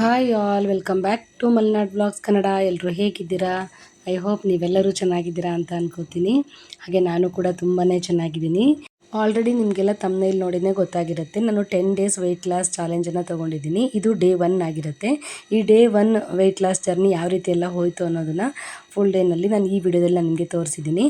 Hi all, welcome back to Malnad blogs Kannada. ಎಲ್ಲರೂ ಹೇಗಿದ್ದೀರಾ? I hope ನೀವೆಲ್ಲರೂ ಚೆನ್ನಾಗಿದ್ದೀರಾ ಅಂತ ಅನ್ಕೋತೀನಿ. ಹಾಗೆ ನಾನು ಕೂಡ ತುಂಬಾ ಚೆನ್ನಾಗಿದ್ದೀನಿ. ಆಲ್ರೆಡಿ ನಿಮಗೆಲ್ಲ ತಮ್ಮನೇಲಿ ನೋಡಿನೇ ಗೊತ್ತಾಗಿರುತ್ತೆ, ನಾನು 10 ಡೇಸ್ ವೆಯ್ಟ್ ಲಾಸ್ ಚಾಲೆಂಜನ್ನು ತೊಗೊಂಡಿದ್ದೀನಿ. ಇದು ಡೇ 1 ಆಗಿರುತ್ತೆ. ಈ ಡೇ 1 ವೆಯ್ಟ್ ಲಾಸ್ ಜರ್ನಿ ಯಾವ ರೀತಿ ಎಲ್ಲ ಹೋಯಿತು ಅನ್ನೋದನ್ನು ಫುಲ್ ಡೇನಲ್ಲಿ ನಾನು ಈ ವಿಡಿಯೋದಲ್ಲಿ ನಿಮಗೆ ತೋರಿಸಿದ್ದೀನಿ.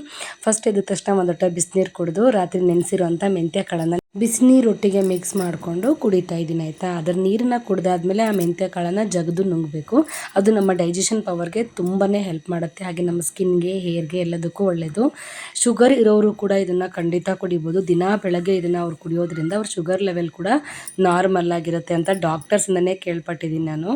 ಫಸ್ಟ್ ಎದ್ದ ತಕ್ಷಣ ಒಂದು ಲೋಟ ಬಿಸಿನೀರು ಕುಡಿದು ರಾತ್ರಿ ನೆನೆಸಿರುವಂಥ ಮೆಂತ್ಯ ಕಾಳನ್ನು ಬಿಸಿನೀರೊಟ್ಟಿಗೆ ಮಿಕ್ಸ್ ಮಾಡಿಕೊಂಡು ಕುಡಿತಾ ಇದ್ದೀನಿ, ಆಯಿತಾ. ಅದರ ನೀರನ್ನ ಕುಡಿದಾದ್ಮೇಲೆ ಆ ಮೆಂತ್ಯ ಕಾಳನ್ನು ಜಗದು ನುಂಗಬೇಕು. ಅದು ನಮ್ಮ ಡೈಜೆಷನ್ ಪವರ್ಗೆ ತುಂಬಾ ಹೆಲ್ಪ್ ಮಾಡುತ್ತೆ. ಹಾಗೆ ನಮ್ಮ ಸ್ಕಿನ್ಗೆ, ಹೇರ್ಗೆ ಎಲ್ಲದಕ್ಕೂ ಒಳ್ಳೆಯದು. ಶುಗರ್ ಇರೋರು ಕೂಡ ಇದನ್ನು ಖಂಡಿತ ಕುಡಿಬೋದು. ದಿನ ಬೆಳಗ್ಗೆ ಇದನ್ನು ಅವ್ರು ಕುಡಿಯೋದ್ರಿಂದ ಅವ್ರ ಶುಗರ್ ಲೆವೆಲ್ ಕೂಡ ನಾರ್ಮಲ್ ಆಗಿರುತ್ತೆ ಅಂತ ಡಾಕ್ಟರ್ಸಿಂದನೇ ಕೇಳ್ಪಟ್ಟಿದ್ದೀನಿ ನಾನು.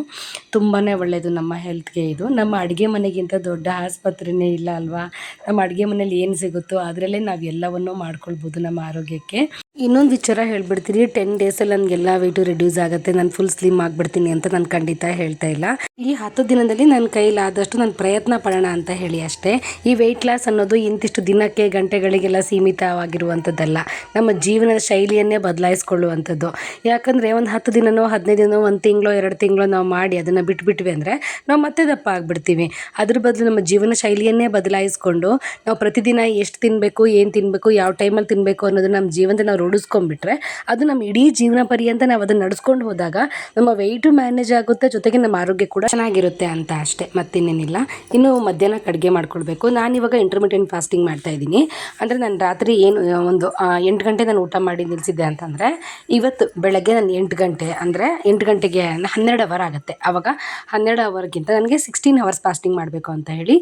ತುಂಬಾ ಒಳ್ಳೆಯದು ನಮ್ಮ ಹೆಲ್ತ್ಗೆ ಇದು. ನಮ್ಮ ಅಡುಗೆ ಮನೆಗಿಂತ ದೊಡ್ಡ ಆಸ್ಪತ್ರೆಯೇ ಇಲ್ಲ ಅಲ್ವಾ. ನಮ್ಮ ಅಡುಗೆ ಮನೇಲಿ ಏನು ಸಿಗುತ್ತೋ ಅದರಲ್ಲೇ ನಾವು ಎಲ್ಲವನ್ನೂ ಮಾಡ್ಕೊಳ್ಬೋದು ನಮ್ಮ ಆರೋಗ್ಯಕ್ಕೆ. ಇನ್ನೊಂದು ವಿಚಾರ ಹೇಳ್ಬಿಡ್ತೀನಿ, 10 ಡೇಸಲ್ಲಿ ನನಗೆಲ್ಲ ವೆಯ್ಟು ರಿಡ್ಯೂಸ್ ಆಗುತ್ತೆ, ನಾನು ಫುಲ್ ಸ್ಲಿಮ್ ಆಗಿಬಿಡ್ತೀನಿ ಅಂತ ನಾನು ಖಂಡಿತ ಹೇಳ್ತಾ ಇಲ್ಲ. ಈ 10 ದಿನದಲ್ಲಿ ನನ್ನ ಕೈಲಾದಷ್ಟು ನಾನು ಪ್ರಯತ್ನ ಪಡೋಣ ಅಂತ ಹೇಳಿ ಅಷ್ಟೇ. ಈ ವೆಯ್ಟ್ ಲಾಸ್ ಅನ್ನೋದು ಇಂತಿಷ್ಟು ದಿನಕ್ಕೆ ಗಂಟೆಗಳಿಗೆಲ್ಲ ಸೀಮಿತವಾಗಿರುವಂಥದ್ದಲ್ಲ, ನಮ್ಮ ಜೀವನದ ಶೈಲಿಯನ್ನೇ ಬದಲಾಯಿಸ್ಕೊಳ್ಳುವಂಥದ್ದು. ಯಾಕಂದರೆ ಒಂದು 10 ದಿನನೋ 15 ದಿನನೋ 1 ತಿಂಗಳೋ 2 ತಿಂಗಳೋ ನಾವು ಮಾಡಿ ಅದನ್ನು ಬಿಟ್ಬಿಟ್ವಿ ಅಂದರೆ ನಾವು ಮತ್ತೆ ದಪ್ಪ ಆಗಿಬಿಡ್ತೀವಿ. ಅದ್ರ ಬದಲು ನಮ್ಮ ಜೀವನ ಶೈಲಿಯನ್ನೇ ಬದಲಾಯಿಸ್ಕೊಂಡು ನಾವು ಪ್ರತಿದಿನ ಎಷ್ಟು ತಿನ್ನಬೇಕು, ಏನು ತಿನ್ನಬೇಕು, ಯಾವ ಟೈಮಲ್ಲಿ ತಿನ್ನಬೇಕು ಅನ್ನೋದು ನಮ್ಮ ಜೀವನದಲ್ಲಿ ನಾವು ರೂಢಿಸ್ಕೊಂಡ್ಬಿಟ್ರೆ ಅದು ನಮ್ಮ ಇಡೀ ಜೀವನ ಪರ್ಯಂತ ನಾವು ಅದನ್ನು ನಡೆಸ್ಕೊಂಡು ಹೋದಾಗ ನಮ್ಮ ವೆಯ್ಟು ಮ್ಯಾನೇಜ್ ಆಗುತ್ತೆ, ಜೊತೆಗೆ ನಮ್ಮ ಆರೋಗ್ಯ ಕೂಡ ಚೆನ್ನಾಗಿರುತ್ತೆ ಅಂತ ಅಷ್ಟೇ, ಮತ್ತಿನ್ನೇನಿಲ್ಲ. ಇನ್ನು ಮಧ್ಯಾಹ್ನಕ್ಕೆ ಅಡುಗೆ ಮಾಡ್ಕೊಳ್ಬೇಕು. ನಾನಿವಾಗ ಇಂಟರ್ಮಿಟೆಂಟ್ ಫಾಸ್ಟಿಂಗ್ ಮಾಡ್ತಾಯಿದ್ದೀನಿ. ಅಂದರೆ ನಾನು ರಾತ್ರಿ ಏನು ಒಂದು 8 ಗಂಟೆ ನಾನು ಊಟ ಮಾಡಿ ನಿಲ್ಲಿಸಿದ್ದೆ ಅಂತಂದರೆ ಇವತ್ತು ಬೆಳಗ್ಗೆ ನಾನು 8 ಗಂಟೆ ಅಂದರೆ 8 ಗಂಟೆಗೆ 12 ಅವರ್ ಆಗುತ್ತೆ. ಆವಾಗ 12 ಅವರ್ಗಿಂತ ನನಗೆ 16 ಅವರ್ಸ್ ಫಾಸ್ಟಿಂಗ್ ಮಾಡಬೇಕು ಅಂತ ಹೇಳಿ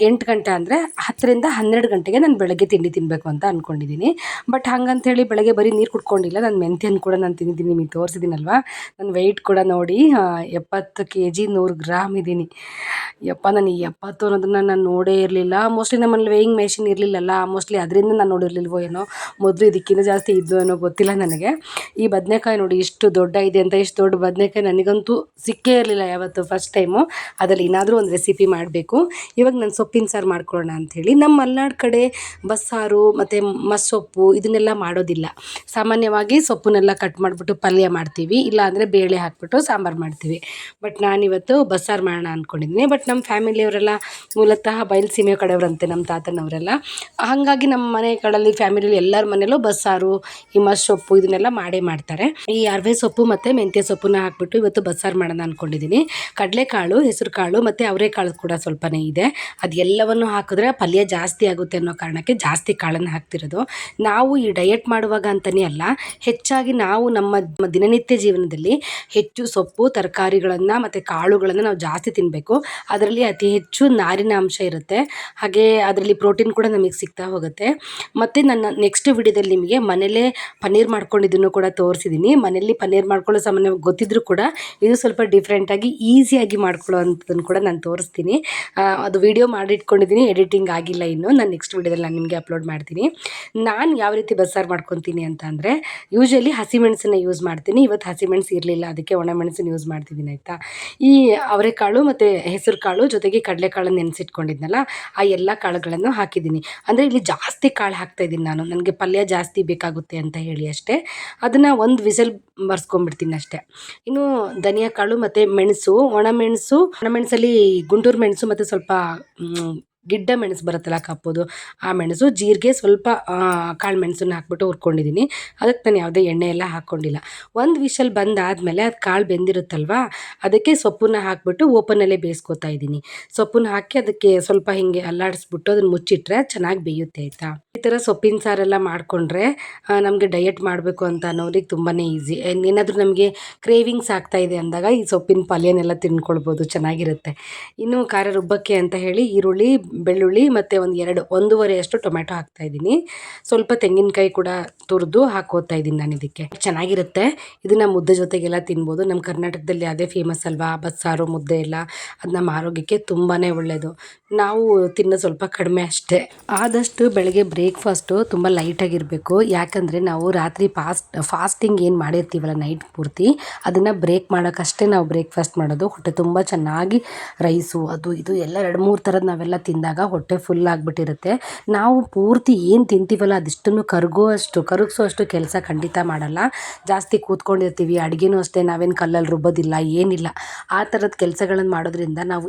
8 ಗಂಟೆ ಅಂದರೆ 10ರಿಂದ 12 ಗಂಟೆಗೆ ನಾನು ಬೆಳಗ್ಗೆ ತಿಂಡಿ ತಿನ್ನಬೇಕು ಅಂತ ಅಂದ್ಕೊಂಡಿದ್ದೀನಿ. ಬಟ್ ಹಾಗಂತೇಳಿ ಬೆಳಗ್ಗೆ ಬರೀ ನೀರು ಕುಡ್ಕೊಂಡಿಲ್ಲ, ನಾನು ಮೆಂತ್ಯನ ಕೂಡ ನಾನು ತಿಂದಿದ್ದೀನಿ, ನಿಮಗೆ ತೋರಿಸಿದ್ದೀನಲ್ವ. ನನ್ನ ವೆಯ್ಟ್ ಕೂಡ ನೋಡಿ 70 kg 100 ಗ್ರಾಮ್ ಇದ್ದೀನಿ. ನಾನು ಈ 70 ಅನ್ನೋದನ್ನು ನಾನು ನೋಡೇ ಇರಲಿಲ್ಲ. ಮೋಸ್ಟ್ಲಿ ನಮ್ಮಲ್ಲಿ ವೇಯಿಂಗ್ ಮೆಷಿನ್ ಇರಲಿಲ್ಲಲ್ಲ, ಮೋಸ್ಟ್ಲಿ ಅದರಿಂದ ನಾನು ನೋಡಿರಲಿಲ್ವೋ ಏನೋ. ಮೊದಲು ಇದಕ್ಕಿಂತ ಜಾಸ್ತಿ ಇದ್ದು ಏನೋ ಗೊತ್ತಿಲ್ಲ ನನಗೆ. ಈ ಬದನೆಕಾಯಿ ನೋಡಿ ಎಷ್ಟು ದೊಡ್ಡ ಇದೆ ಅಂತ. ಇಷ್ಟು ದೊಡ್ಡ ಬದನೆಕಾಯಿ ನನಗಂತೂ ಸಿಕ್ಕೇ ಇರಲಿಲ್ಲ ಯಾವತ್ತು, ಫಸ್ಟ್ ಟೈಮು. ಅದರಲ್ಲಿ ಏನಾದರೂ ಒಂದು ರೆಸಿಪಿ ಮಾಡಬೇಕು. ಇವಾಗ ನಾನು ಸೊಪ್ಪಿನ ಸಾರು ಮಾಡ್ಕೊಳ್ಳೋಣ ಅಂಥೇಳಿ. ನಮ್ಮ ಮಲೆನಾಡು ಕಡೆ ಬಸ್ಸಾರು ಮತ್ತು ಮಸ್ಸೊಪ್ಪು ಇದನ್ನೆಲ್ಲ ಮಾಡೋದಿಲ್ಲ. ಸಾಮಾನ್ಯವಾಗಿ ಸೊಪ್ಪನ್ನೆಲ್ಲ ಕಟ್ ಮಾಡಿಬಿಟ್ಟು ಪಲ್ಯ ಮಾಡ್ತೀವಿ, ಇಲ್ಲಾಂದರೆ ಬೇಳೆ ಹಾಕ್ಬಿಟ್ಟು ಸಾಂಬಾರು ಮಾಡ್ತೀವಿ. ಬಟ್ ನಾನಿವತ್ತು ಬಸ್ಸಾರು ಮಾಡೋಣ ಅಂದ್ಕೊಂಡಿದ್ದೀನಿ. ಬಟ್ ನಮ್ಮ ಫ್ಯಾಮಿಲಿಯವರೆಲ್ಲ ಮೂಲತಃ ಬಯಲುಸೀಮೆ ಕಡೆಯವರಂತೆ ನಮ್ಮ ತಾತನವರೆಲ್ಲ. ಹಾಗಾಗಿ ನಮ್ಮ ಮನೆಗಳಲ್ಲಿ ಫ್ಯಾಮಿಲಿಯಲ್ಲಿ ಎಲ್ಲರ ಮನೆಯಲ್ಲೂ ಬಸ್ಸಾರು, ಈ ಮಸ್ಸೊಪ್ಪು ಇದನ್ನೆಲ್ಲ ಮಾಡೇ ಮಾಡ್ತಾರೆ. ಈ ಅರವೆ ಸೊಪ್ಪು ಮತ್ತು ಮೆಂತ್ಯ ಸೊಪ್ಪನ್ನ ಹಾಕ್ಬಿಟ್ಟು ಇವತ್ತು ಬಸ್ಸಾರು ಮಾಡೋಣ ಅಂದ್ಕೊಂಡಿದ್ದೀನಿ. ಕಡಲೆಕಾಳು, ಹೆಸರು ಕಾಳು ಮತ್ತು ಅವರೆಕಾಳು ಕೂಡ ಸ್ವಲ್ಪನೇ ಇದೆ. ಅದೆಲ್ಲವನ್ನು ಹಾಕಿದ್ರೆ ಪಲ್ಯ ಜಾಸ್ತಿ ಆಗುತ್ತೆ ಅನ್ನೋ ಕಾರಣಕ್ಕೆ ಜಾಸ್ತಿ ಕಾಳನ್ನು ಹಾಕ್ತಿರೋದು. ನಾವು ಈ ಡಯಟ್ ಮಾಡುವಾಗ ಅಂತಲೇ ಅಲ್ಲ, ಹೆಚ್ಚಾಗಿ ನಾವು ನಮ್ಮ ದಿನನಿತ್ಯ ಜೀವನದಲ್ಲಿ ಹೆಚ್ಚು ಸೊಪ್ಪು, ತರಕಾರಿಗಳನ್ನು ಮತ್ತು ಕಾಳುಗಳನ್ನು ನಾವು ಜಾಸ್ತಿ ತಿನ್ನಬೇಕು. ಅದರಲ್ಲಿ ಅತಿ ಹೆಚ್ಚು ನಾರಿನ ಅಂಶ ಇರುತ್ತೆ. ಹಾಗೆ ಅದರಲ್ಲಿ ಪ್ರೋಟೀನ್ ಕೂಡ ನಮಗೆ ಸಿಗ್ತಾ ಹೋಗುತ್ತೆ. ಮತ್ತು ನನ್ನ ನೆಕ್ಸ್ಟ್ ವಿಡಿಯೋದಲ್ಲಿ ನಿಮಗೆ ಮನೇಲೇ ಪನ್ನೀರ್ ಮಾಡ್ಕೊಂಡಿದ್ದನ್ನು ಕೂಡ ತೋರಿಸಿದ್ದೀನಿ. ಮನೇಲಿ ಪನ್ನೀರ್ ಮಾಡ್ಕೊಳ್ಳೋ ಸಾಮಾನ್ಯ ಗೊತ್ತಿದ್ರೂ ಕೂಡ ಇದು ಸ್ವಲ್ಪ ಡಿಫ್ರೆಂಟಾಗಿ ಈಸಿಯಾಗಿ ಮಾಡ್ಕೊಳ್ಳೋ ಅಂಥದ್ದನ್ನು ಕೂಡ ನಾನು ತೋರಿಸ್ತೀನಿ. ಅದು ವಿಡಿಯೋ ಮಾಡಿಟ್ಕೊಂಡಿದ್ದೀನಿ, ಎಡಿಟಿಂಗ್ ಆಗಿಲ್ಲ ಇನ್ನು. ನಾನು ನೆಕ್ಸ್ಟ್ ವಿಡಿಯೋದಲ್ಲಿ ನಾನು ನಿಮಗೆ ಅಪ್ಲೋಡ್ ಮಾಡ್ತೀನಿ. ನಾನು ಯಾವ ರೀತಿ ಬಸ್ಸಾರು ಮಾಡ್ಕೊತೀನಿ ಅಂತ ಅಂದರೆ, ಯೂಶ್ವಲಿ ಹಸಿಮೆಣಸನ್ನು ಯೂಸ್ ಮಾಡ್ತೀನಿ. ಇವತ್ತು ಹಸಿಮೆಣಸು ಇರಲಿಲ್ಲ, ಅದಕ್ಕೆ ಒಣಮೆಣಸನ್ನು ಯೂಸ್ ಮಾಡ್ತಿದ್ದೀನಿ, ಆಯಿತಾ. ಈ ಅವರೆಕಾಳು ಮತ್ತು ಹೆಸರು ಕಾಳು ಜೊತೆಗೆ ಕಡಲೆಕಾಳನ್ನು ನೆನೆಸಿಟ್ಕೊಂಡಿದ್ನಲ್ಲ, ಆ ಎಲ್ಲ ಕಾಳುಗಳನ್ನು ಹಾಕಿದ್ದೀನಿ. ಅಂದರೆ ಇಲ್ಲಿ ಜಾಸ್ತಿ ಕಾಳು ಹಾಕ್ತಾಯಿದ್ದೀನಿ ನಾನು, ನನಗೆ ಪಲ್ಯ ಜಾಸ್ತಿ ಬೇಕಾಗುತ್ತೆ ಅಂತ ಹೇಳಿ ಅಷ್ಟೇ. ಅದನ್ನು ಒಂದು ವಿಸಲ್ ಬರ್ಸ್ಕೊಂಡ್ಬಿಡ್ತೀನಿ ಅಷ್ಟೇ. ಇನ್ನು ಧನಿಯಾ ಕಾಳು ಮತ್ತು ಮೆಣಸು, ಒಣಮೆಣಸಲ್ಲಿ ಗುಂಟೂರು ಮೆಣಸು ಮತ್ತು ಸ್ವಲ್ಪ ಗಿಡ್ಡ ಮೆಣಸು ಬರುತ್ತಲ್ಲ ಕಪ್ಪುದು, ಆ ಮೆಣಸು, ಜೀರಿಗೆ, ಸ್ವಲ್ಪ ಕಾಳು ಮೆಣಸನ್ನು ಹಾಕ್ಬಿಟ್ಟು ಹುರ್ಕೊಂಡಿದ್ದೀನಿ. ಅದಕ್ಕೆ ನಾನು ಯಾವುದೇ ಎಣ್ಣೆ ಎಲ್ಲ ಹಾಕ್ಕೊಂಡಿಲ್ಲ. ಒಂದು ವಿಷಲ್ ಬಂದಾದಮೇಲೆ ಅದು ಕಾಳು ಬೆಂದಿರುತ್ತಲ್ವ, ಅದಕ್ಕೆ ಸೊಪ್ಪನ್ನ ಹಾಕ್ಬಿಟ್ಟು ಓಪನಲ್ಲೇ ಬೇಯಿಸ್ಕೊತಾ ಇದ್ದೀನಿ. ಸೊಪ್ಪನ್ನ ಹಾಕಿ ಅದಕ್ಕೆ ಸ್ವಲ್ಪ ಹೀಗೆ ಅಲ್ಲಾಡಿಸ್ಬಿಟ್ಟು ಅದನ್ನು ಮುಚ್ಚಿಟ್ರೆ ಚೆನ್ನಾಗಿ ಬೇಯುತ್ತೆ, ಆಯಿತಾ. ಈ ಥರ ಸೊಪ್ಪಿನ ಸಾರೆಲ್ಲ ಮಾಡಿಕೊಂಡ್ರೆ ನಮಗೆ ಡಯಟ್ ಮಾಡಬೇಕು ಅಂತ ಅನ್ನೋರಿಗೆ ತುಂಬಾ ಈಸಿ. ಏನಾದರೂ ನಮಗೆ ಕ್ರೇವಿಂಗ್ಸ್ ಆಗ್ತಾಯಿದೆ ಅಂದಾಗ ಈ ಸೊಪ್ಪಿನ ಪಲ್ಯನೆಲ್ಲ ತಿನ್ಕೊಳ್ಬೋದು, ಚೆನ್ನಾಗಿರುತ್ತೆ. ಇನ್ನು ಖಾರ ರುಬ್ಬಕ್ಕೆ ಅಂತ ಹೇಳಿ ಈರುಳ್ಳಿ, ಬೆಳ್ಳುಳ್ಳಿ ಮತ್ತು 1.5 ಅಷ್ಟು ಟೊಮೆಟೊ ಹಾಕ್ತಾಯಿದ್ದೀನಿ. ಸ್ವಲ್ಪ ತೆಂಗಿನಕಾಯಿ ಕೂಡ ತುರಿದು ಹಾಕೋತಾ ಇದ್ದೀನಿ ನಾನು. ಇದಕ್ಕೆ ಚೆನ್ನಾಗಿರುತ್ತೆ. ಇದನ್ನು ಮುದ್ದೆ ಜೊತೆಗೆಲ್ಲ ತಿನ್ಬೋದು. ನಮ್ಮ ಕರ್ನಾಟಕದಲ್ಲಿ ಅದೇ ಫೇಮಸ್ ಅಲ್ವಾ, ಬಸ್ಸಾರು, ಮುದ್ದೆ ಎಲ್ಲ. ಅದು ನಮ್ಮ ಆರೋಗ್ಯಕ್ಕೆ ತುಂಬಾ ಒಳ್ಳೆಯದು. ನಾವು ತಿನ್ನೋದು ಸ್ವಲ್ಪ ಕಡಿಮೆ ಅಷ್ಟೇ. ಆದಷ್ಟು ಬೆಳಗ್ಗೆ ಬ್ರೇಕ್ಫಾಸ್ಟು ತುಂಬ ಲೈಟಾಗಿರಬೇಕು. ಯಾಕಂದರೆ ನಾವು ರಾತ್ರಿ ಫಾಸ್ಟಿಂಗ್ ಏನು ಮಾಡಿರ್ತೀವಲ್ಲ ನೈಟ್ ಪೂರ್ತಿ, ಅದನ್ನು ಬ್ರೇಕ್ ಮಾಡೋಕ್ಕಷ್ಟೇ ನಾವು ಬ್ರೇಕ್ಫಾಸ್ಟ್ ಮಾಡೋದು. ಹೊಟ್ಟೆ ತುಂಬ ಚೆನ್ನಾಗಿ ರೈಸು ಅದು ಇದು ಎಲ್ಲ 2-3 ಥರದ್ದು ನಾವೆಲ್ಲ ತಿಂದಾಗ ಹೊಟ್ಟೆ ಫುಲ್ ಆಗಿಬಿಟ್ಟಿರುತ್ತೆ. ನಾವು ಪೂರ್ತಿ ಏನು ತಿಂತೀವಲ್ಲ ಅದಿಷ್ಟನ್ನು ಕರಗಿಸೋ ಅಷ್ಟು ಕೆಲಸ ಖಂಡಿತ ಮಾಡಲ್ಲ. ಜಾಸ್ತಿ ಕೂತ್ಕೊಂಡಿರ್ತೀವಿ. ಅಡುಗೆನೂ ಅಷ್ಟೇ, ನಾವೇನು ಕಲ್ಲಲ್ಲಿ ರುಬ್ಬೋದಿಲ್ಲ, ಏನಿಲ್ಲ. ಆ ಥರದ ಕೆಲಸಗಳನ್ನು ಮಾಡೋದ್ರಿಂದ ನಾವು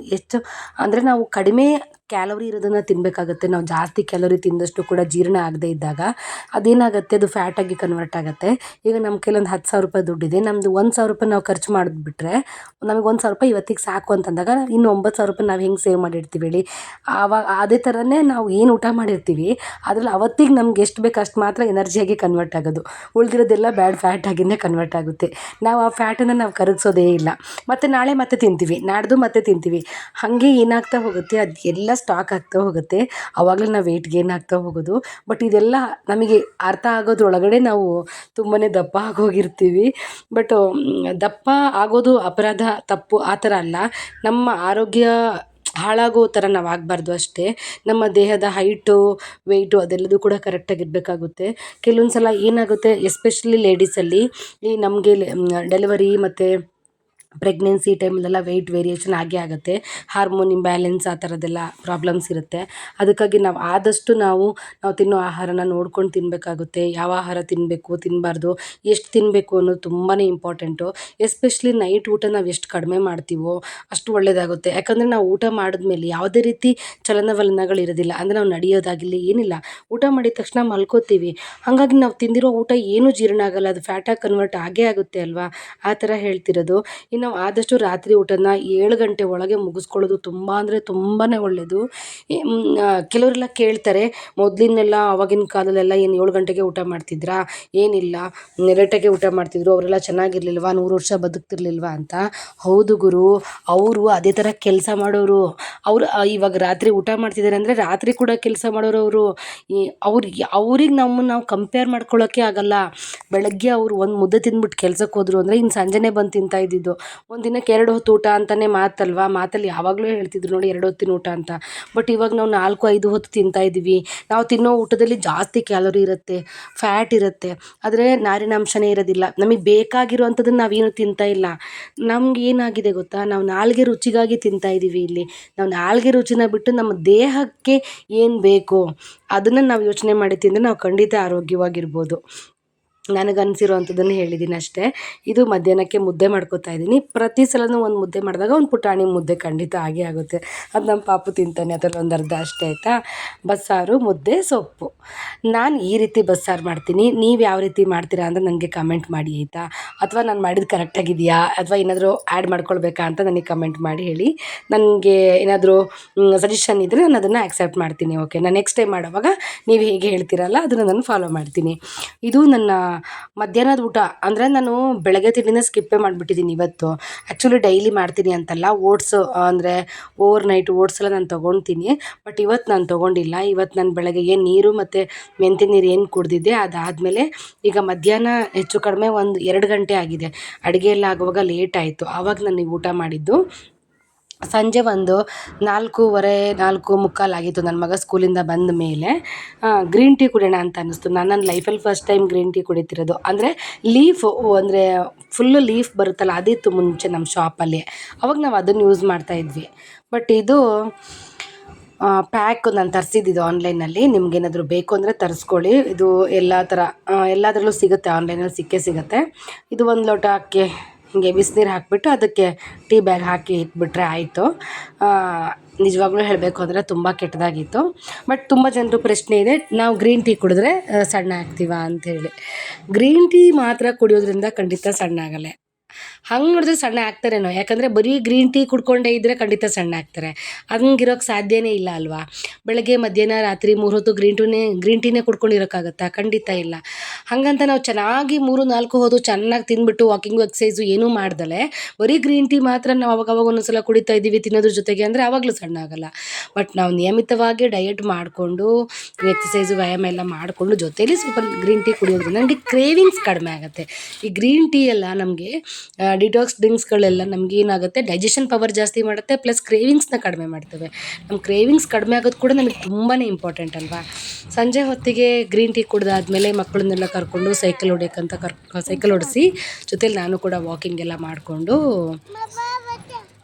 ನಾವು ಕಡಿಮೆ ಕ್ಯಾಲೋರಿ ಇರೋದನ್ನು ತಿನ್ನಬೇಕಾಗತ್ತೆ. ನಾವು ಜಾಸ್ತಿ ಕ್ಯಾಲೋರಿ ತಿಂದಷ್ಟು ಕೂಡ ಜೀರ್ಣ ಆಗದೇ ಇದ್ದಾಗ ಅದೇನಾಗುತ್ತೆ, ಅದು ಫ್ಯಾಟಾಗಿ ಕನ್ವರ್ಟ್ ಆಗುತ್ತೆ. ಈಗ ನಮ್ಮ ಕೈಲೊಂದು 10,000 ರೂಪಾಯಿ ದುಡ್ಡಿದೆ, ನಮ್ಮದು 1,000 ರೂಪಾಯಿ ನಾವು ಖರ್ಚು ಮಾಡಿಬಿಟ್ರೆ ನಮಗೆ 1,000 ರೂಪಾಯಿ ಇವತ್ತಿಗೆ ಸಾಕು ಅಂತಂದಾಗ ಇನ್ನು 9,000 ರೂಪಾಯಿ ನಾವು ಹೆಂಗೆ ಸೇವ್ ಮಾಡಿರ್ತೀವಿ ಹೇಳಿ. ಆವಾಗ ಅದೇ ಥರನೇ ನಾವು ಏನು ಊಟ ಮಾಡಿರ್ತೀವಿ ಅದ್ರಲ್ಲಿ ಅವತ್ತಿಗೆ ನಮ್ಗೆ ಎಷ್ಟು ಬೇಕು ಅಷ್ಟು ಮಾತ್ರ ಎನರ್ಜಿಯಾಗಿ ಕನ್ವರ್ಟ್ ಆಗೋದು. ಉಳಿದಿರೋದೆಲ್ಲ ಬ್ಯಾಡ್ ಫ್ಯಾಟಾಗಿಯೇ ಕನ್ವರ್ಟ್ ಆಗುತ್ತೆ. ನಾವು ಆ ಫ್ಯಾಟನ್ನು ನಾವು ಕರಗಿಸೋದೇ ಇಲ್ಲ. ಮತ್ತು ನಾಳೆ ಮತ್ತೆ ತಿಂತೀವಿ, ನಾಡ್ದು ಮತ್ತೆ ತಿಂತೀವಿ. ಹಾಗೆ ಏನಾಗ್ತಾ ಹೋಗುತ್ತೆ, ಅದು ಎಲ್ಲ ಸ್ಟಾಕ್ ಆಗ್ತಾ ಹೋಗುತ್ತೆ. ಆವಾಗಲೇ ನಾವು ವೆಯ್ಟ್ ಗೇನ್ ಆಗ್ತಾ ಹೋಗೋದು. ಬಟ್ ಇದೆಲ್ಲ ನಮಗೆ ಅರ್ಥ ಆಗೋದ್ರೊಳಗಡೆ ನಾವು ತುಂಬಾ ದಪ್ಪ ಆಗೋಗಿರ್ತೀವಿ. ಬಟ್ ದಪ್ಪ ಆಗೋದು ಅಪರಾಧ, ತಪ್ಪು ಆ ಥರ ಅಲ್ಲ. ನಮ್ಮ ಆರೋಗ್ಯ ಹಾಳಾಗೋ ಥರ ನಾವು ಆಗಬಾರ್ದು ಅಷ್ಟೇ. ನಮ್ಮ ದೇಹದ ಹೈಟು ವೆಯ್ಟು ಅದೆಲ್ಲದೂ ಕೂಡ ಕರೆಕ್ಟಾಗಿರಬೇಕಾಗುತ್ತೆ. ಕೆಲವೊಂದು ಸಲ ಏನಾಗುತ್ತೆ, ಎಸ್ಪೆಷಲಿ ಲೇಡೀಸಲ್ಲಿ ಈ ನಮಗೆ ಡೆಲಿವರಿ ಮತ್ತು ಪ್ರೆಗ್ನೆನ್ಸಿ ಟೈಮಲ್ಲೆಲ್ಲ ವೆಯ್ಟ್ ವೇರಿಯೇಷನ್ ಆಗೇ ಆಗುತ್ತೆ. ಹಾರ್ಮೋನ್ ಇಂಬ್ಯಾಲೆನ್ಸ್ ಆ ಥರದ್ದೆಲ್ಲ ಪ್ರಾಬ್ಲಮ್ಸ್ ಇರುತ್ತೆ. ಅದಕ್ಕಾಗಿ ನಾವು ಆದಷ್ಟು ನಾವು ತಿನ್ನೋ ಆಹಾರನ ನೋಡ್ಕೊಂಡು ತಿನ್ನಬೇಕಾಗುತ್ತೆ. ಯಾವ ಆಹಾರ ತಿನ್ನಬೇಕು, ತಿನ್ನಬಾರ್ದು, ಎಷ್ಟು ತಿನ್ನಬೇಕು ಅನ್ನೋದು ತುಂಬಾ ಇಂಪಾರ್ಟೆಂಟು. ಎಸ್ಪೆಷಲಿ ನೈಟ್ ಊಟ ನಾವು ಎಷ್ಟು ಕಡಿಮೆ ಮಾಡ್ತೀವೋ ಅಷ್ಟು ಒಳ್ಳೆಯದಾಗುತ್ತೆ. ಯಾಕಂದರೆ ನಾವು ಊಟ ಮಾಡಿದ್ಮೇಲೆ ಯಾವುದೇ ರೀತಿ ಚಲನವಲನಗಳಿರೋದಿಲ್ಲ. ಅಂದರೆ ನಾವು ನಡೆಯೋದಾಗಿರಲಿ ಏನಿಲ್ಲ, ಊಟ ಮಾಡಿದ ತಕ್ಷಣ ಮಲ್ಕೋತೀವಿ. ಹಾಗಾಗಿ ನಾವು ತಿಂದಿರೋ ಊಟ ಏನೂ ಜೀರ್ಣ ಆಗೋಲ್ಲ, ಅದು ಫ್ಯಾಟಾಗಿ ಕನ್ವರ್ಟ್ ಆಗೇ ಆಗುತ್ತೆ ಅಲ್ವಾ. ಆ ಥರ ಹೇಳ್ತಿರೋದು. ನಾವು ಆದಷ್ಟು ರಾತ್ರಿ ಊಟನ 7 ಗಂಟೆ ಒಳಗೆ ಮುಗಿಸ್ಕೊಳ್ಳೋದು ತುಂಬ ಅಂದರೆ ತುಂಬಾ ಒಳ್ಳೆಯದು. ಕೆಲವರೆಲ್ಲ ಕೇಳ್ತಾರೆ, ಮೊದಲಿನೆಲ್ಲ ಆವಾಗಿನ ಕಾಲದಲ್ಲೆಲ್ಲ ಏನು 7 ಗಂಟೆಗೆ ಊಟ ಮಾಡ್ತಿದ್ರಾ? ಏನಿಲ್ಲ, ಲೇಟಾಗೆ ಊಟ ಮಾಡ್ತಿದ್ರು, ಅವರೆಲ್ಲ ಚೆನ್ನಾಗಿರ್ಲಿಲ್ವಾ, 100 ವರ್ಷ ಬದುಕ್ತಿರ್ಲಿಲ್ವಾ ಅಂತ. ಹೌದು ಗುರು, ಅವರು ಅದೇ ಥರ ಕೆಲಸ ಮಾಡೋರು. ಅವರು ಇವಾಗ ರಾತ್ರಿ ಊಟ ಮಾಡ್ತಿದ್ದಾರೆ ಅಂದರೆ ರಾತ್ರಿ ಕೂಡ ಕೆಲಸ ಮಾಡೋರು ಅವರು. ಅವ್ರಿಗೆ ನಾವು ಕಂಪೇರ್ ಮಾಡ್ಕೊಳ್ಳೋಕ್ಕೆ ಆಗಲ್ಲ. ಬೆಳಗ್ಗೆ ಅವರು ಒಂದು ಮುದ್ದೆ ತಿಂದ್ಬಿಟ್ಟು ಕೆಲ್ಸಕ್ಕೆ ಹೋದ್ರು ಅಂದರೆ ಇನ್ನು ಸಂಜೆನೇ ಬಂದು ತಿಂತಾ ಇದ್ದಿದ್ದು. ಒಂದು ದಿನಕ್ಕೆ 2 ಹೊತ್ತು ಊಟ ಅಂತಲೇ ಮಾತಲ್ವಾ, ಮಾತಲ್ಲಿ ಯಾವಾಗಲೂ ಹೇಳ್ತಿದ್ರು ನೋಡಿ 2 ಹೊತ್ತಿನ ಊಟ ಅಂತ. ಬಟ್ ಇವಾಗ ನಾವು 4-5 ಹೊತ್ತು ತಿಂತಾ ಇದ್ದೀವಿ. ನಾವು ತಿನ್ನೋ ಊಟದಲ್ಲಿ ಜಾಸ್ತಿ ಕ್ಯಾಲೋರಿ ಇರುತ್ತೆ, ಫ್ಯಾಟ್ ಇರುತ್ತೆ, ಆದರೆ ನಾರಿನಾಂಶನೇ ಇರೋದಿಲ್ಲ. ನಮಗೆ ಬೇಕಾಗಿರುವಂಥದ್ದನ್ನು ನಾವೇನು ತಿಂತಾ ಇಲ್ಲ. ನಮ್ಗೆ ಏನಾಗಿದೆ ಗೊತ್ತಾ, ನಾವು ನಾಲ್ಗೆ ರುಚಿಗಾಗಿ ತಿಂತಾ ಇದ್ದೀವಿ ಇಲ್ಲಿ. ನಾವು ನಾಲ್ಗೆ ರುಚಿನ ಬಿಟ್ಟು ನಮ್ಮ ದೇಹಕ್ಕೆ ಏನು ಬೇಕು ಅದನ್ನು ನಾವು ಯೋಚನೆ ಮಾಡಿ ತಿಂದರೆ ನಾವು ಖಂಡಿತ ಆರೋಗ್ಯವಾಗಿರ್ಬೋದು. ನನಗನ್ಸಿರೋವಂಥದ್ದನ್ನು ಹೇಳಿದ್ದೀನಿ ಅಷ್ಟೇ. ಇದು ಮಧ್ಯಾಹ್ನಕ್ಕೆ ಮುದ್ದೆ ಮಾಡ್ಕೊತಾ ಇದ್ದೀನಿ. ಪ್ರತಿ ಸಲನೂ ಒಂದು ಮುದ್ದೆ ಮಾಡಿದಾಗ ಒಂದು ಪುಟಾಣಿ ಮುದ್ದೆ ಖಂಡಿತ ಆಗೇ ಆಗುತ್ತೆ. ಅದು ನಮ್ಮ ಪಾಪು ತಿಂತಾನೆ, ಅದರಲ್ಲಿ ಒಂದು ಅರ್ಧ ಅಷ್ಟೇ ಆಯಿತಾ. ಬಸ್ಸಾರು, ಮುದ್ದೆ, ಸೊಪ್ಪು. ನಾನು ಈ ರೀತಿ ಬಸ್ಸಾರು ಮಾಡ್ತೀನಿ. ನೀವು ಯಾವ ರೀತಿ ಮಾಡ್ತೀರಾ ಅಂತ ನನಗೆ ಕಮೆಂಟ್ ಮಾಡಿ ಆಯಿತಾ. ಅಥವಾ ನಾನು ಮಾಡಿದ್ದು ಕರೆಕ್ಟಾಗಿದೆಯಾ ಅಥವಾ ಏನಾದರೂ ಆ್ಯಡ್ ಮಾಡ್ಕೊಳ್ಬೇಕಾ ಅಂತ ನನಗೆ ಕಮೆಂಟ್ ಮಾಡಿ ಹೇಳಿ. ನನಗೆ ಏನಾದರೂ ಸಜೆಷನ್ ಇದ್ದರೆ ನಾನು ಅದನ್ನು ಆಕ್ಸೆಪ್ಟ್ ಮಾಡ್ತೀನಿ. ಓಕೆ, ನಾನು ನೆಕ್ಸ್ಟ್ ಟೈಮ್ ಮಾಡೋವಾಗ ನೀವು ಹೇಗೆ ಹೇಳ್ತೀರಲ್ಲ ಅದನ್ನು ನಾನು ಫಾಲೋ ಮಾಡ್ತೀನಿ. ಇದು ನನ್ನ ಮಧ್ಯಾಹ್ನದ ಊಟ. ಅಂದರೆ ನಾನು ಬೆಳಗ್ಗೆ ತಿಂಡಿನ ಸ್ಕಿಪ್ಪೇ ಮಾಡಿಬಿಟ್ಟಿದ್ದೀನಿ ಇವತ್ತು. ಆ್ಯಕ್ಚುಲಿ ಡೈಲಿ ಮಾಡ್ತೀನಿ ಅಂತಲ್ಲ, ಓಟ್ಸ್ ಅಂದರೆ ಓವರ್ ನೈಟ್ ಓಟ್ಸ್ ಎಲ್ಲ ನಾನು ತೊಗೊಳ್ತೀನಿ. ಬಟ್ ಇವತ್ತು ನಾನು ತೊಗೊಂಡಿಲ್ಲ. ಇವತ್ತು ನಾನು ಬೆಳಗ್ಗೆಗೆ ನೀರು ಮತ್ತು ಮೆಂತ್ಯ ನೀರು ಏನು ಕುಡಿದಿದ್ದೆ ಅದಾದಮೇಲೆ ಈಗ ಮಧ್ಯಾಹ್ನ ಹೆಚ್ಚು ಕಡಿಮೆ ಒಂದು 2 ಗಂಟೆ ಆಗಿದೆ. ಅಡುಗೆ ಎಲ್ಲ ಆಗುವಾಗ ಲೇಟ್ ಆಯಿತು. ಆವಾಗ ನಾನು ಊಟ ಮಾಡಿದ್ದು. ಸಂಜೆ ಒಂದು 4:15 4:45 ಆಗಿತ್ತು. ನನ್ನ ಮಗ ಸ್ಕೂಲಿಂದ ಬಂದ ಮೇಲೆ ಗ್ರೀನ್ ಟೀ ಕುಡಿಯೋಣ ಅಂತ ಅನ್ನಿಸ್ತು. ನಾನು ನನ್ನ ಲೈಫಲ್ಲಿ ಫಸ್ಟ್ ಟೈಮ್ ಗ್ರೀನ್ ಟೀ ಕುಡಿತಿರೋದು. ಅಂದರೆ ಲೀಫು, ಅಂದರೆ ಫುಲ್ಲು ಲೀಫ್ ಬರುತ್ತಲ್ಲ, ಅದಿತ್ತು ಮುಂಚೆ ನಮ್ಮ ಶಾಪಲ್ಲಿ. ಅವಾಗ ನಾವು ಅದನ್ನು ಯೂಸ್ ಮಾಡ್ತಾಯಿದ್ವಿ. ಬಟ್ ಇದು ಪ್ಯಾಕ್ ನಾನು ತರಿಸಿದ್ದು ಆನ್ಲೈನಲ್ಲಿ. ನಿಮ್ಗೇನಾದರೂ ಬೇಕು ಅಂದರೆ ತರಿಸ್ಕೊಳ್ಳಿ. ಇದು ಎಲ್ಲ ಥರ ಎಲ್ಲದರಲ್ಲೂ ಸಿಗುತ್ತೆ, ಆನ್ಲೈನಲ್ಲಿ ಸಿಕ್ಕೇ ಸಿಗುತ್ತೆ. ಇದು 1 ಲೋಟ ಅಕ್ಕಿ ಹೀಗೆ ಬಿಸಿನೀರು ಹಾಕಿಬಿಟ್ಟು ಅದಕ್ಕೆ ಟೀ ಬ್ಯಾಗ್ ಹಾಕಿ ಇಟ್ಬಿಟ್ರೆ ಆಯಿತು. ನಿಜವಾಗ್ಲೂ ಹೇಳಬೇಕು ಅಂದರೆ ತುಂಬ ಕೆಟ್ಟದಾಗಿತ್ತು. ಬಟ್ ತುಂಬ ಜನರು ಪ್ರಶ್ನೆ ಇದೆ, ನಾವು ಗ್ರೀನ್ ಟೀ ಕುಡಿದ್ರೆ ಸಣ್ಣ ಆಗ್ತೀವಾ ಅಂಥೇಳಿ. ಗ್ರೀನ್ ಟೀ ಮಾತ್ರ ಕುಡಿಯೋದ್ರಿಂದ ಖಂಡಿತ ಸಣ್ಣ ಆಗಲ್ಲ. ಹಂಗೆ ನೋಡಿದ್ರೆ ಸಣ್ಣ ಆಗ್ತಾರೇನೋ, ಯಾಕಂದರೆ ಬರೀ ಗ್ರೀನ್ ಟೀ ಕುಡ್ಕೊಂಡೇ ಇದ್ದರೆ ಖಂಡಿತ ಸಣ್ಣ ಆಗ್ತಾರೆ. ಹಂಗಿರೋಕ್ಕೆ ಸಾಧ್ಯನೇ ಇಲ್ಲ ಅಲ್ವಾ. ಬೆಳಗ್ಗೆ ಮಧ್ಯಾಹ್ನ ರಾತ್ರಿ 3 ಹೊತ್ತು ಗ್ರೀನ್ ಟೀನೇ ಕುಡ್ಕೊಂಡಿರೋಕ್ಕಾಗತ್ತಾ? ಖಂಡಿತ ಇಲ್ಲ. ಹಾಗಂತ ನಾವು ಚೆನ್ನಾಗಿ 3-4 ಹೊತ್ತು ಚೆನ್ನಾಗಿ ತಿಂದ್ಬಿಟ್ಟು ವಾಕಿಂಗು ಎಕ್ಸಸೈಸು ಏನೂ ಮಾಡ್ದಲೆ ಬರೀ ಗ್ರೀನ್ ಟೀ ಮಾತ್ರ ನಾವು ಅವಾಗ ಒಂದೊಂದ್ಸಲ ಕುಡಿತಾ ಇದ್ದೀವಿ ತಿನ್ನೋದ್ರ ಜೊತೆಗೆ ಅಂದರೆ ಆವಾಗಲೂ ಸಣ್ಣ ಆಗಲ್ಲ. ಬಟ್ ನಾವು ನಿಯಮಿತವಾಗಿ ಡಯಟ್ ಮಾಡಿಕೊಂಡು ಎಕ್ಸಸೈಸು ವ್ಯಾಯಾಮ ಎಲ್ಲ ಮಾಡಿಕೊಂಡು ಜೊತೆಯಲ್ಲಿ ಸ್ವಲ್ಪ ಗ್ರೀನ್ ಟೀ ಕುಡಿಯೋದ್ರಿಂದ ನಮಗೆ ಕ್ರೇವಿಂಗ್ಸ್ ಕಡಿಮೆ ಆಗುತ್ತೆ. ಈ ಗ್ರೀನ್ ಟೀ ಎಲ್ಲ ನಮಗೆ ಡಿಟಾಕ್ಸ್ ಡ್ರಿಂಕ್ಸ್ಗಳೆಲ್ಲ ನಮಗೇನಾಗುತ್ತೆ ಡೈಜೆಷನ್ ಪವರ್ ಜಾಸ್ತಿ ಮಾಡುತ್ತೆ, ಪ್ಲಸ್ ಕ್ರೇವಿಂಗ್ಸ್ನ ಕಡಿಮೆ ಮಾಡ್ತವೆ. ನಮ್ಮ ಕ್ರೇವಿಂಗ್ಸ್ ಕಡಿಮೆ ಆಗೋದು ಕೂಡ ನಮಗೆ ತುಂಬಾ ಇಂಪಾರ್ಟೆಂಟ್ ಅಲ್ವಾ. ಸಂಜೆ ಹೊತ್ತಿಗೆ ಗ್ರೀನ್ ಟೀ ಕುಡಿದಾದ್ಮೇಲೆ ಮಕ್ಕಳನ್ನೆಲ್ಲ ಕರ್ಕೊಂಡು ಸೈಕಲ್ ಹೊಡಿಯೋಕ್ಕಂತ ಸೈಕಲ್ ಹೊಡಿಸಿ ಜೊತೆಲಿ ನಾನು ಕೂಡ ವಾಕಿಂಗ್ ಎಲ್ಲ ಮಾಡಿಕೊಂಡು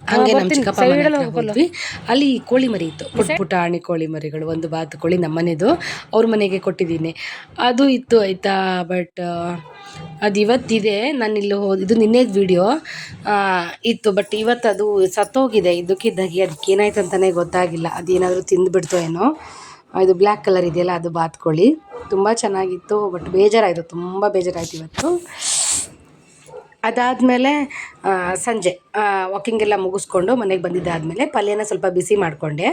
ಹಾಗೆ ನಮ್ಮ ಚಿಕ್ಕಪ್ಪ ಮನೆ ಹತ್ರ ಹೋದ್ವಿ. ಅಲ್ಲಿ ಕೋಳಿ ಮರಿ ಇತ್ತು, ಪುಟಾಣಿ ಕೋಳಿ ಮರಿಗಳು, ಒಂದು ಬಾತುಕೋಳಿ ನಮ್ಮನೆದು, ಅವ್ರ ಮನೆಗೆ ಕೊಟ್ಟಿದ್ದೀನಿ. ಅದು ಇತ್ತು ಆಯಿತಾ. ಬಟ್ ಅದು ಇವತ್ತಿದೆ, ನಾನು ಇಲ್ಲಿ ಇದು ನಿನ್ನೆ ವಿಡಿಯೋ ಇತ್ತು, ಬಟ್ ಇವತ್ತು ಅದು ಸತ್ತೋಗಿದೆ. ಇದಕ್ಕಿದ್ದಾಗೆ ಅದಕ್ಕೆ ಏನಾಯ್ತು ಅಂತಲೇ ಗೊತ್ತಾಗಿಲ್ಲ. ಅದೇನಾದರೂ ತಿಂದುಬಿಡ್ತೋ ಏನೋ. ಇದು ಬ್ಲ್ಯಾಕ್ ಕಲರ್ ಇದೆಯಲ್ಲ ಅದು ಬಾತುಕೋಳಿ, ತುಂಬ ಚೆನ್ನಾಗಿತ್ತು. ಬಟ್ ಬೇಜಾರಾಯಿತು, ತುಂಬ ಬೇಜಾರಾಯಿತು ಇವತ್ತು. ಅದಾದಮೇಲೆ ಸಂಜೆ ವಾಕಿಂಗ್ ಎಲ್ಲ ಮುಗಿಸ್ಕೊಂಡು ಮನೆಗೆ ಬಂದಿದ್ದಾದಮೇಲೆ ಪಲ್ಯನ ಸ್ವಲ್ಪ ಬಿಸಿ ಮಾಡಿಕೊಂಡೆ.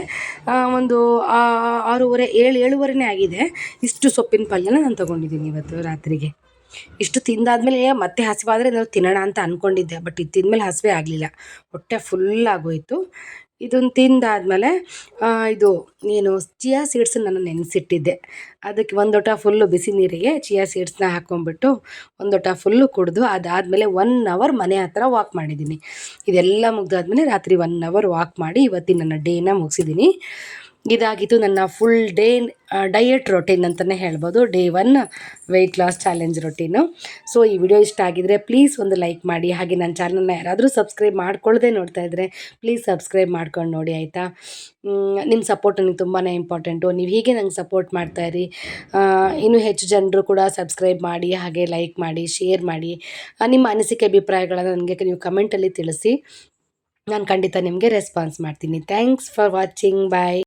ಒಂದು 6:30 7:30 ಆಗಿದೆ. ಇಷ್ಟು ಸೊಪ್ಪಿನ ಪಲ್ಯನ ನಾನು ತೊಗೊಂಡಿದ್ದೀನಿ ಇವತ್ತು ರಾತ್ರಿಗೆ. ಇಷ್ಟು ತಿಂದಾದ್ಮೇಲೆ ಮತ್ತೆ ಹಸಿವಾದರೆ ನಾವು ತಿನ್ನೋಣ ಅಂತ ಅಂದ್ಕೊಂಡಿದ್ದೆ, ಬಟ್ ಇದು ತಿಂದಮೇಲೆ ಹಸಿವೆ ಆಗಲಿಲ್ಲ, ಹೊಟ್ಟೆ ಫುಲ್ ಆಗೋಯಿತು. ಇದನ್ನು ತಿಂದಾದಮೇಲೆ ಇದು ಏನು ಚಿಯಾ ಸೀಡ್ಸನ್ನ ನಾನು ನೆನೆಸಿಟ್ಟಿದ್ದೆ, ಅದಕ್ಕೆ ಒಂದು ಲೋಟ ಫುಲ್ಲು ಬಿಸಿ ನೀರಿಗೆ ಚಿಯಾ ಸೀಡ್ಸ್ನ ಹಾಕ್ಕೊಂಬಿಟ್ಟು ಒಂದು ಲೋಟ ಫುಲ್ಲು ಕುಡಿದು ಅದಾದಮೇಲೆ 1 ಅವರ್ ಮನೆ ಹತ್ರ ವಾಕ್ ಮಾಡಿದ್ದೀನಿ. ಇದೆಲ್ಲ ಮುಗ್ದಾದ್ಮೇಲೆ ರಾತ್ರಿ 1 ಅವರ್ ವಾಕ್ ಮಾಡಿ ಇವತ್ತಿನ ನನ್ನ ಡೇನ ಮುಗಿಸಿದ್ದೀನಿ. ಇದಾಗಿತ್ತು ನನ್ನ ಫುಲ್ ಡೇ ಡಯಟ್ ರೊಟೀನ್ ಅಂತಲೇ ಹೇಳ್ಬೋದು. Day 1 weight loss challenge routine. So ಈ ವಿಡಿಯೋ ಇಷ್ಟ ಆಗಿದರೆ ಪ್ಲೀಸ್ ಒಂದು ಲೈಕ್ ಮಾಡಿ. ಹಾಗೆ ನನ್ನ ಚಾನಲ್ನ ಯಾರಾದರೂ ಸಬ್ಸ್ಕ್ರೈಬ್ ಮಾಡ್ಕೊಳ್ಳದೆ ನೋಡ್ತಾ ಇದ್ದರೆ ಪ್ಲೀಸ್ ಸಬ್ಸ್ಕ್ರೈಬ್ ಮಾಡ್ಕೊಂಡು ನೋಡಿ ಆಯಿತಾ. ನಿಮ್ಮ ಸಪೋರ್ಟ್ ನನಗೆ ತುಂಬಾ ಇಂಪಾರ್ಟೆಂಟು. ನೀವು ಹೀಗೆ ನಂಗೆ ಸಪೋರ್ಟ್ ಮಾಡ್ತಾಯಿರಿ. ಇನ್ನೂ ಹೆಚ್ಚು ಜನರು ಕೂಡ ಸಬ್ಸ್ಕ್ರೈಬ್ ಮಾಡಿ, ಹಾಗೆ ಲೈಕ್ ಮಾಡಿ, ಶೇರ್ ಮಾಡಿ. ನಿಮ್ಮ ಅನಿಸಿಕೆ ಅಭಿಪ್ರಾಯಗಳನ್ನು ನನಗೆ ನೀವು ಕಮೆಂಟಲ್ಲಿ ತಿಳಿಸಿ. ನಾನು ಖಂಡಿತ ನಿಮಗೆ ರೆಸ್ಪಾನ್ಸ್ ಮಾಡ್ತೀನಿ. Thanks for watching. ಬಾಯ್.